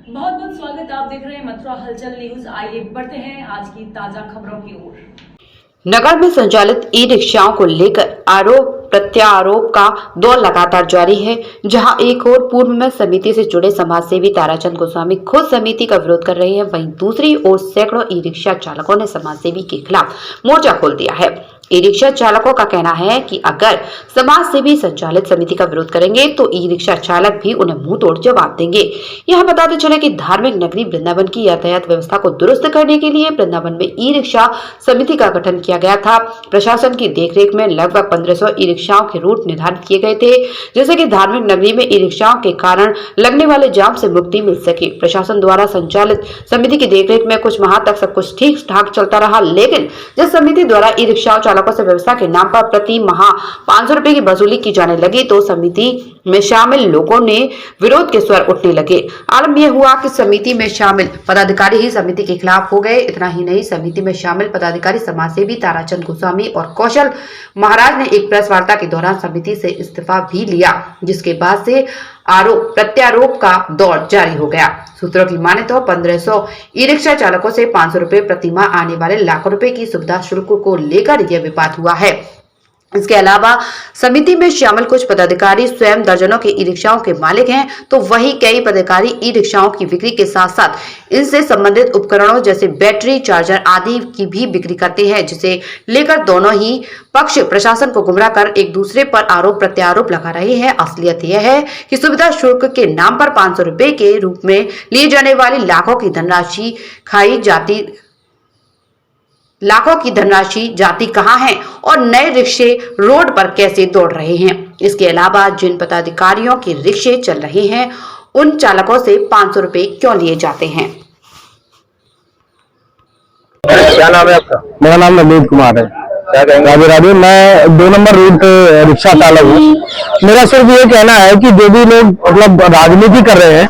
बहुत बहुत स्वागत। आप देख रहे हैं मथुरा हलचल न्यूज। आइए बढ़ते हैं आज की ताजा खबरों की ओर। नगर में संचालित ई रिक्शाओं को लेकर आरोप प्रत्यारोप का दौर लगातार जारी है, जहां एक और पूर्व में समिति से जुड़े समाजसेवी ताराचंद गोस्वामी खुद समिति का विरोध कर रहे हैं, वहीं दूसरी ओर सैकड़ों ई रिक्शा चालकों ने समाजसेवी के खिलाफ मोर्चा खोल दिया है। ई रिक्शा चालकों का कहना है कि अगर समाजसेवी संचालित समिति का विरोध करेंगे तो ई रिक्शा चालक भी उन्हें मुंह तोड़ जवाब देंगे। यहाँ बताते चले कि धार्मिक नगरी वृंदावन की यातायात व्यवस्था को दुरुस्त करने के लिए वृंदावन में ई रिक्शा समिति का गठन किया गया था। प्रशासन की देखरेख में लगभग 1500 ई रिक्शाओं के रूट निर्धारित किए गए थे, जिससे कि धार्मिक नगरी में ई रिक्शाओं के कारण लगने वाले जाम से मुक्ति मिल सके। प्रशासन द्वारा संचालित समिति की देखरेख में कुछ माह तक सब कुछ ठीक ठाक चलता रहा, लेकिन जिस समिति द्वारा ई रिक्शा चालकों से व्यवस्था के नाम पर प्रति माह 500 रुपए की वसूली की जाने लगी तो समिति में शामिल लोगों ने विरोध के स्वर उठने लगे। आलम यह हुआ कि समिति में शामिल पदाधिकारी ही समिति के खिलाफ हो गए। इतना ही नहीं, समिति में शामिल पदाधिकारी समाजसेवी ताराचंद गोस्वामी और कौशल महाराज ने एक प्रेस वार्ता के दौरान समिति से इस्तीफा भी लिया, जिसके बाद से आरोप प्रत्यारोप का दौर जारी हो गया। सूत्रों की माने तो 1500 ई रिक्शा चालकों से 500 रुपए प्रतिमाह आने वाले लाखों रुपए की सुविधा शुल्क को लेकर यह विवाद हुआ है। इसके अलावा समिति में शामिल कुछ पदाधिकारी स्वयं दर्जनों के ई रिक्शाओं के मालिक हैं, तो वही कई पदाधिकारी ई रिक्शाओं की बिक्री के साथ साथ इनसे संबंधित उपकरणों जैसे बैटरी, चार्जर आदि की भी बिक्री करते हैं, जिसे लेकर दोनों ही पक्ष प्रशासन को गुमराह कर एक दूसरे पर आरोप प्रत्यारोप लगा रहे हैं। असलियत यह है कि सुविधा शुल्क के नाम पर 500 रुपए के रूप में लिए जाने वाली लाखों की धनराशि जाती कहां है और नए रिक्शे रोड पर कैसे दौड़ रहे हैं। इसके अलावा जिन पदाधिकारियों के रिक्शे चल रहे हैं उन चालकों से 500 रुपए क्यों लिए जाते हैं। क्या नाम है आपका? मेरा नाम नवनीत कुमार है। क्या कहेंगे? राधे, मैं 2 नंबर रूट पे रिक्शा चालक हूँ। मेरा सिर्फ ये कहना है कि जो भी लोग मतलब राजनीति कर रहे हैं,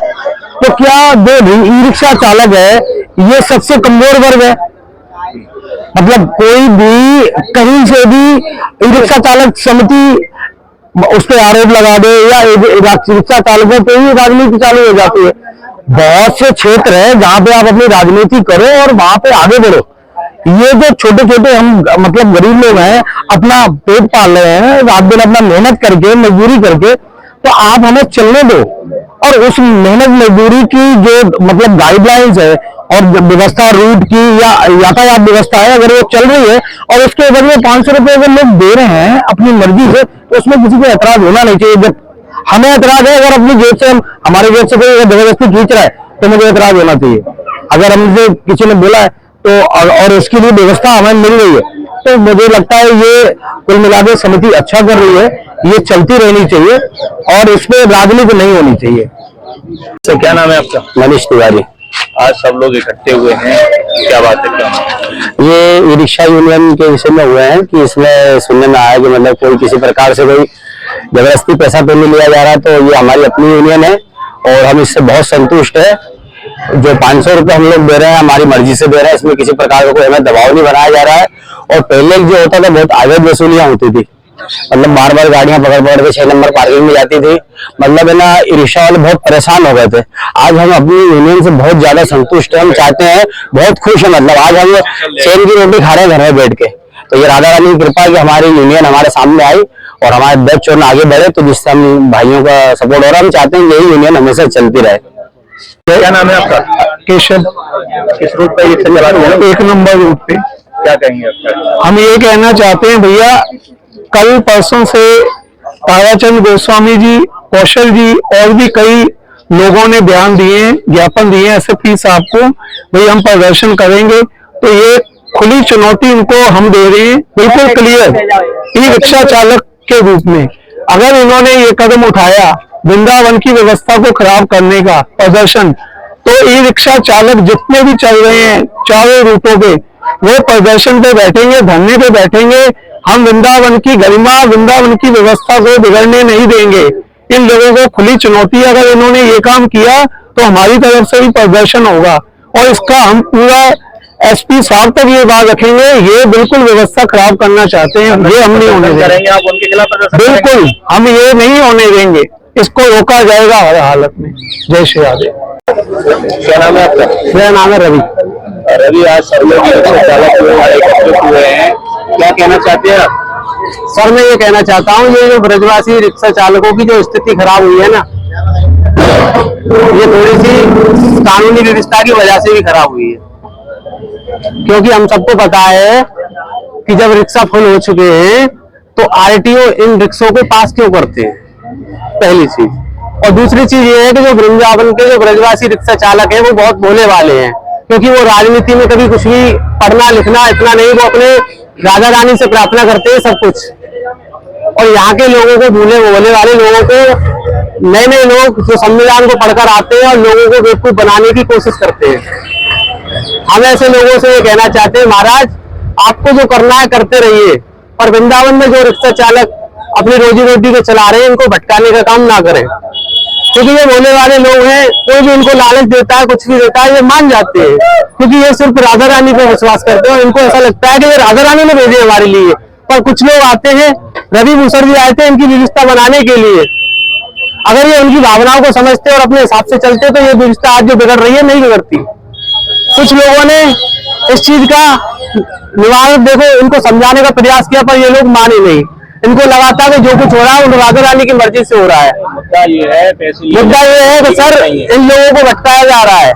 तो क्या जो ई रिक्शा चालक है ये सबसे कमजोर वर्ग है? मतलब कोई भी कहीं से भी ई रिक्शा चालक समिति उस पर आरोप लगा दे या रिक्शा चालकों पे ही राजनीति चालू हो जाती है। बहुत से क्षेत्र है जहां पे आप अपनी राजनीति करो और वहां पे आगे बढ़ो। ये जो छोटे छोटे हम मतलब गरीब लोग हैं, अपना पेट पाल रहे हैं, रात दिन अपना मेहनत करके मजदूरी करके, तो आप हमें चलने दो। और उस मेहनत मजदूरी की जो मतलब गाइडलाइंस है और व्यवस्था रूट की या यातायात व्यवस्था है, अगर वो चल रही है और उसके बदले 500 रुपए अगर लोग दे रहे हैं अपनी मर्जी से, तो उसमें किसी को ऐतराज होना नहीं चाहिए। जब हमें ऐतराज है, अगर अपनी जेब से हमारे जेब से कोई जबरदस्ती खींच रहा है तो मुझे ऐतराज होना चाहिए। अगर हमसे किसी ने बोला है तो और इसके लिए व्यवस्था हमें मिल रही है, तो मुझे लगता है ये कुल मिलाकर समिति अच्छा कर रही है। ये चलती रहनी चाहिए और इसमें राजनीति नहीं होनी चाहिए। तो क्या नाम है आपका? मनीष तिवारी। आज सब लोग इकट्ठे हुए हैं, क्या बात है? क्या ये रिक्शा यूनियन के विषय में हुए हैं कि इसमें सुनने में आया कि मतलब कोई किसी प्रकार से कोई जबरदस्ती पैसा तो नहीं लिया जा रहा, तो ये हमारी अपनी यूनियन है और हम इससे बहुत संतुष्ट है। जो 500 रुपए हम लोग दे रहे हैं हमारी मर्जी से दे रहे हैं, इसमें किसी प्रकार का कोई हमें दबाव नहीं बनाया जा रहा है। और पहले जो होता था बहुत अवैध वसूलियां होती थी, मतलब बार बार गाड़ियां पकड़ के 6 नंबर पार्किंग में जाती थी, मतलब है ना, रिक्शा वाले बहुत परेशान हो गए थे। आज हम अपनी यूनियन से बहुत ज्यादा संतुष्ट हैं, हम चाहते हैं, बहुत खुश हैं। मतलब आज हम चैन की रोटी खा रहे हैं घर में बैठ के। तो ये राधा रानी की कृपा है कि हमारी यूनियन हमारे सामने आई और हमारे दस चोर आगे बढ़े, तो जिससे हम भाइयों का सपोर्ट हो रहा है। हम चाहते हैं यही यूनियन हमेशा चलती रहे। क्या नाम है आपका? केशव। किस रूट पे रिक्शा चला रहे हैं? 1 नंबर रूट पे। क्या कहेंगे आपका? हम ये कहना चाहते हैं भैया, कल परसों से ताराचंद गोस्वामी जी, कौशल जी और भी कई लोगों ने बयान दिए, ज्ञापन दिए एसएसपी साहब को, भाई हम प्रदर्शन करेंगे। तो ये खुली चुनौती इनको हम दे रहे हैं, बिल्कुल क्लियर। ई रिक्शा चालक के रूप में अगर इन्होंने ये कदम उठाया वृंदावन की व्यवस्था को खराब करने का प्रदर्शन, तो ई रिक्शा चालक जितने भी चल रहे हैं चारों रूटों पे, वो प्रदर्शन पे बैठेंगे, धरने पे बैठेंगे। हम वृंदावन की गरिमा, वृंदावन की व्यवस्था को बिगड़ने नहीं देंगे। इन लोगों को खुली चुनौती, अगर इन्होंने ये काम किया तो हमारी तरफ से भी प्रदर्शन होगा और इसका हम पूरा एसपी साहब तक ये बात रखेंगे। ये बिल्कुल व्यवस्था खराब करना चाहते हैं, ये हम नहीं होने देंगे। आप उनके खिलाफ प्रदर्शन बिल्कुल हम ये नहीं होने देंगे, इसको रोका जाएगा हर हालत में। जय श्री राधे। क्या नाम है आपका? मेरा नाम है रवि। रवि, आज सब लोग रिक्शा चालक एकत्रित हुए हैं, क्या कहना चाहते हैं आप? सर मैं ये कहना चाहता हूँ, ये जो ब्रजवासी रिक्शा चालकों की जो स्थिति खराब हुई है ना, ये थोड़ी सी कानूनी व्यवस्था की वजह से भी खराब हुई है। क्योंकि हम सबको पता है कि जब रिक्शा फुल हो चुके हैं तो आरटीओ इन रिक्शों को पास क्यों करते हैं, पहली चीज। और दूसरी चीज ये है कि जो वृंदावन के जो ब्रजवासी रिक्शा चालक हैं वो बहुत भोले वाले हैं, क्योंकि वो राजनीति में कभी कुछ भी पढ़ना लिखना इतना नहीं, वो अपने राजा रानी से प्रार्थना करते हैं सब कुछ। और यहाँ के लोगों को भोले वाले लोगों को, नए नए लोग जो संविधान को पढ़कर आते हैं और लोगों को बेवकूफ बनाने की कोशिश करते हैं। हम ऐसे लोगों से ये कहना चाहते हैं, महाराज आपको जो करना है करते रहिए, पर वृंदावन में जो रिक्शा चालक अपनी रोजी रोटी को चला रहे हैं इनको भटकाने का काम ना करें, क्योंकि ये भोले वाले लोग हैं। कोई भी इनको लालच देता है, कुछ भी देता है, ये मान जाते हैं, क्योंकि ये सिर्फ राधा रानी पे विश्वास करते हैं और इनको ऐसा लगता है कि ये राधा रानी ने भेजे हमारे लिए। पर कुछ लोग आते हैं, रवि भूषण भी आए थे इनकी व्यवस्था बनाने के लिए। अगर ये उनकी भावनाओं को समझते और अपने हिसाब से चलते तो ये व्यवस्था आज जो बिगड़ रही है नहीं बिगड़ती। कुछ लोगों ने इस चीज का निवारण, देखो, इनको समझाने का प्रयास किया पर ये लोग माने नहीं। इनको लगा था कि जो कुछ हो रहा है वो राधा रानी की मर्जी से हो रहा है। मुद्दा ये है कि सर इन लोगों को भटकाया जा रहा है,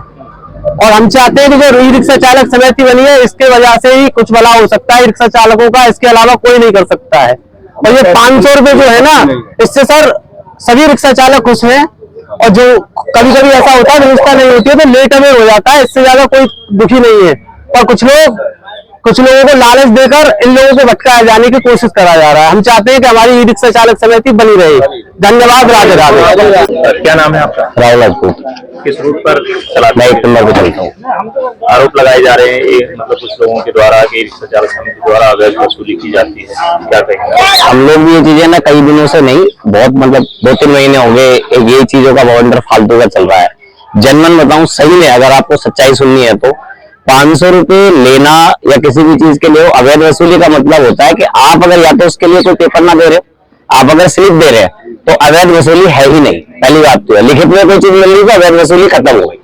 और हम चाहते हैं कि जो ई रिक्शा चालक समिति बनी है इसके वजह से ही कुछ भला हो सकता है रिक्शा चालकों का, इसके अलावा कोई नहीं कर सकता है। और ये 500 रुपए जो है ना, इससे सर सभी रिक्शा चालक खुश हैं। और जो कभी कभी ऐसा होता है व्यवस्था नहीं होती है तो लेट अवेयर हो जाता है, इससे ज्यादा कोई दुखी नहीं है। पर कुछ लोगों को लालच देकर इन लोगों को भटकाया जाने की कोशिश करा जा रहा है। हम चाहते हैं कि हमारी ई रिक्शा चालक समिति बनी रहे। धन्यवाद। राधे राधे। क्या नाम है आपका? राहुल राजपूत। किस रूट पर चलाते मैं हैं? 1 नंबर पे चलता हूँ। आरोप लगाए जा रहे हैं एक मतलब कुछ लोगों के द्वारा कि रिक्शा चालक समिति द्वारा अवैध वसूली की जाती है, क्या कहेंगे? हम लोग भी ये चीजें ना कई दिनों से नहीं, बहुत मतलब 2-3 महीने हो गए एक ये चीजों का बवंडर फालतू का चल रहा है। जनमन बताऊं सही में, अगर आपको सच्चाई सुननी है तो 500 रुपए लेना या किसी भी चीज के लिए अवैध वसूली का मतलब होता है कि आप अगर या तो उसके लिए कोई पेपर ना दे रहे, आप अगर स्लिप दे रहे हैं तो अवैध वसूली है ही नहीं। पहली बात तो है, लिखित में कोई चीज मिल रही तो अवैध वसूली खत्म हो गई।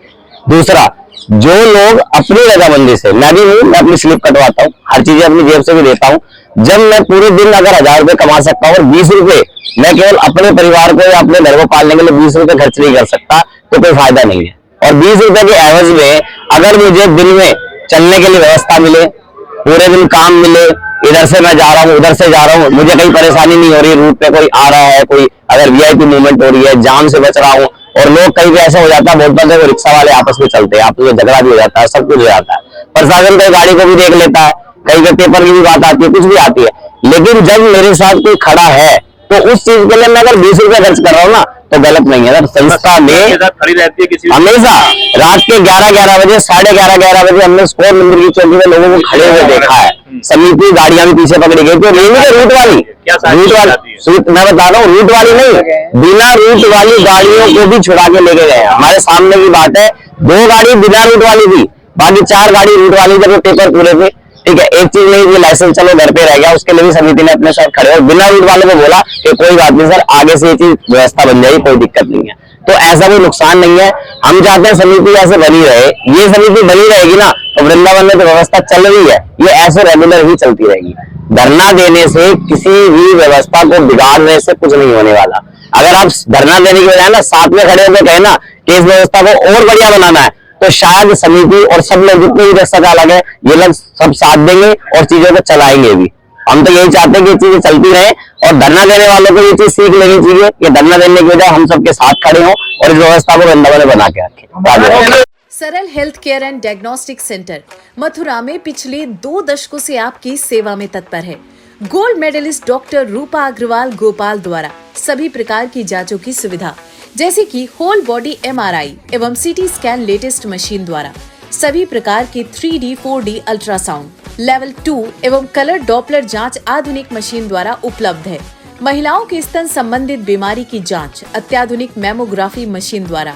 दूसरा, जो लोग अपनी रजामंदी से, मैं भी हूँ, मैं अपनी स्लिप कटवाता हूँ, हर चीजें अपनी जेब से भी देता हूँ। जब मैं पूरे दिन अगर 1000 रुपए कमा सकता हूँ और 20 रुपए मैं केवल अपने परिवार को या अपने घर को पालने के लिए 20 रुपए खर्च नहीं कर सकता तो कोई फायदा नहीं है। और 20 रुपए के एवज में अगर मुझे दिन में चलने के लिए व्यवस्था मिले, पूरे दिन काम मिले, इधर से मैं जा रहा हूँ उधर से जा रहा हूँ, मुझे कहीं परेशानी नहीं हो रही, रूट पे कोई आ रहा है, कोई अगर वीआईपी मूवमेंट हो रही है, जाम से बच रहा हूँ। और लोग कहीं भी ऐसा हो जाता है, बोलते हैं रिक्शा वाले आपस में चलते हैं, आपस में झगड़ा भी हो जाता है, सब कुछ हो जाता है, प्रशासन कई गाड़ी को भी देख लेता है, कई के पेपर की भी बात आती है, कुछ भी आती है। लेकिन जब मेरे साथ कोई खड़ा है तो उस चीज के लिए मैं अगर 20 रुपए खर्च कर रहा हूँ ना तो गलत नहीं है। संस्था में खड़ी रहती है किसी हमेशा रात के 11-11 बजे, 11:30 बजे हमने स्कोर मंदिर की चौकी में लोगों को खड़े हुए देखा है। समिति गाड़ियां भी पीछे पकड़ी गई थी, रूट वाली मैं बता रहा हूँ, रूट वाली नहीं, बिना रूट वाली गाड़ियों को भी छुड़ा के लेके गए। हमारे सामने की बात है, 2 गाड़ी बिना रूट वाली थी, बाकी 4 गाड़ी रूट वाली, जब पेपर पूरे थे। ठीक है, एक चीज नहीं कि लाइसेंस चलो घर पे रह गया, उसके लिए भी समिति ने अपने साथ खड़े और बिना रूट वाले को बोला कि कोई बात नहीं सर, आगे से ये चीज व्यवस्था बन जाएगी, कोई दिक्कत नहीं है। तो ऐसा कोई नुकसान नहीं है। हम चाहते हैं समिति ऐसे बनी रहे, ये समिति बनी रहेगी ना तो वृंदावन में जो व्यवस्था चल रही है ये ऐसे रेगुलर ही चलती रहेगी। धरना देने से किसी भी व्यवस्था को बिगाड़ने से कुछ नहीं होने वाला। अगर आप धरना देने की बजाय ना साथ में खड़े होकर कहे ना कि इस व्यवस्था को और बढ़िया बनाना है तो शायद समिति और सब लोग जितने भी रिक्शा चालक है ये लोग सब साथ देंगे और चीजों को चलाएंगे भी। हम तो यही चाहते हैं कि ये चीजें चलती रहे और धरना देने वालों को ये चीज सीख लेनी चाहिए कि धरना देने की वजह हम सबके साथ खड़े हों और इस व्यवस्था को वृंदावन में बना के रखें। सरल health care and diagnostic centre Mathura में पिछले 2 दशकों से आपकी सेवा में तत्पर है। गोल्ड मेडलिस्ट डॉक्टर रूपा अग्रवाल गोपाल द्वारा सभी प्रकार की जांचों की सुविधा जैसे कि होल बॉडी MRI एवं CT स्कैन लेटेस्ट मशीन द्वारा, सभी प्रकार के 3D 4D अल्ट्रासाउंड, लेवल 2 एवं कलर डॉपलर जांच आधुनिक मशीन द्वारा उपलब्ध है। महिलाओं के स्तन संबंधित बीमारी की जांच अत्याधुनिक मेमोग्राफी मशीन द्वारा,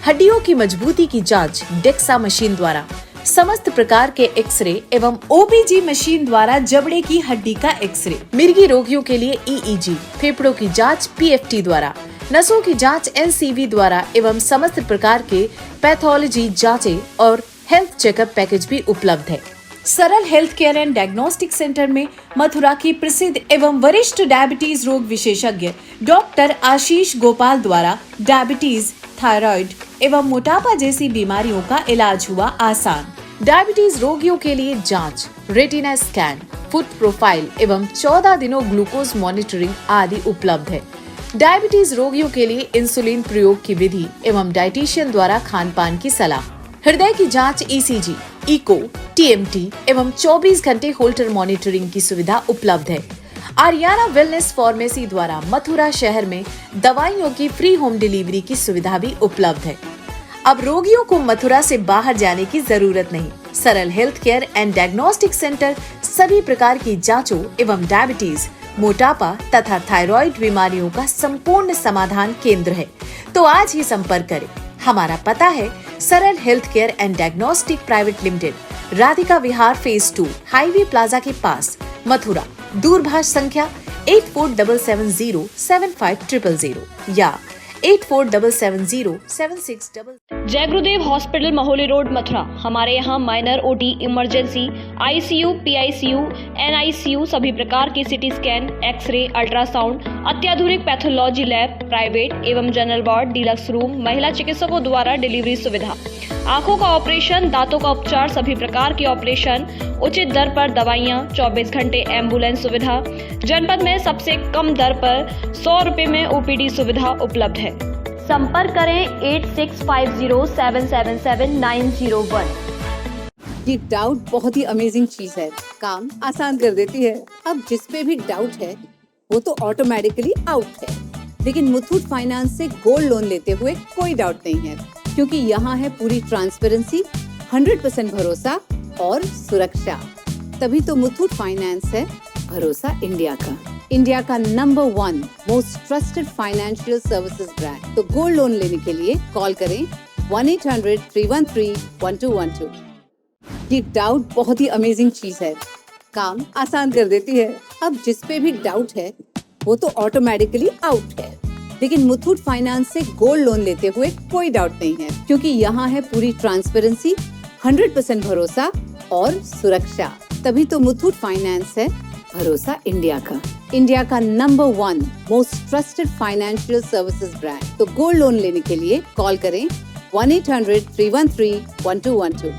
हड्डियों की मजबूती की जांच डेक्सा मशीन द्वारा, समस्त प्रकार के एक्सरे एवं OBG मशीन द्वारा जबड़े की हड्डी का एक्सरे, मिर्गी रोगियों के लिए EEG, फेफड़ों की जांच PFT द्वारा, नसों की जांच NCV द्वारा एवं समस्त प्रकार के पैथोलॉजी जांचें और हेल्थ चेकअप पैकेज भी उपलब्ध है। सरल health care and diagnostic centre में मथुरा की प्रसिद्ध एवं वरिष्ठ डायबिटीज रोग विशेषज्ञ डॉक्टर आशीष गोपाल द्वारा डायबिटीज, थायराइड एवं मोटापा जैसी बीमारियों का इलाज हुआ आसान। डायबिटीज रोगियों के लिए जांच, रेटिना स्कैन, फुट प्रोफाइल एवं 14 दिनों ग्लूकोज मॉनिटरिंग आदि उपलब्ध है। डायबिटीज रोगियों के लिए इंसुलिन प्रयोग की विधि एवं डाइटिशियन द्वारा खान पान की सलाह, हृदय की जांच, ECG, इको, TMT एवं 24 घंटे होल्टर मॉनिटरिंग की सुविधा उपलब्ध है। आर्याना वेलनेस फार्मेसी द्वारा मथुरा शहर में दवाइयों की फ्री होम डिलीवरी की सुविधा भी उपलब्ध है। अब रोगियों को मथुरा से बाहर जाने की जरूरत नहीं। सरल health care and diagnostic centre सभी प्रकार की जांचों एवं डायबिटीज, मोटापा तथा थायराइड बीमारियों का संपूर्ण समाधान केंद्र है। तो आज ही संपर्क करें। हमारा पता है सरल health care and diagnostic private limited, Radhika Vihar phase 2, highway plaza के पास, मथुरा। दूरभाष संख्या 8477075000 या 8477076000। जय गुरुदेव हॉस्पिटल महोली रोड मथुरा। हमारे यहाँ minor OT, emergency, ICU, PICU, NICU, सभी प्रकार की CT स्कैन, एक्सरे, अल्ट्रासाउंड, अत्याधुनिक पैथोलॉजी लैब, प्राइवेट एवं जनरल वार्ड, डिलक्स रूम, महिला चिकित्सकों द्वारा डिलीवरी सुविधा, आंखों का ऑपरेशन, दांतों का उपचार, सभी प्रकार की ऑपरेशन, उचित दर पर दवाइयाँ, 24 घंटे एम्बुलेंस सुविधा। जनपद में सबसे कम दर पर 100 रुपए में OPD सुविधा उपलब्ध है। संपर्क करें 8650777901। ये डाउट बहुत ही अमेजिंग चीज है, काम आसान कर देती है। अब जिस पे भी डाउट है वो तो ऑटोमेटिकली आउट है। लेकिन मुथूट फाइनेंस से गोल्ड लोन लेते हुए कोई डाउट नहीं है, क्योंकि यहाँ है पूरी ट्रांसपेरेंसी, 100% भरोसा और सुरक्षा। तभी तो मुथूट फाइनेंस है भरोसा इंडिया का, इंडिया का number 1 most trusted financial services brand. तो गोल्ड लोन लेने के लिए कॉल करें 1800-313-1212। ये डाउट बहुत ही अमेजिंग चीज है, काम आसान कर देती है। अब जिस पे भी डाउट है वो तो ऑटोमेटिकली आउट है। लेकिन मुथूट फाइनेंस से गोल्ड लोन लेते हुए कोई डाउट नहीं है, क्योंकि यहाँ है पूरी ट्रांसपेरेंसी, 100% भरोसा और सुरक्षा। तभी तो मुथूट फाइनेंस है भरोसा इंडिया का, इंडिया का number 1 most trusted financial services brand. तो गोल्ड लोन लेने के लिए कॉल करें 1800-313-1212।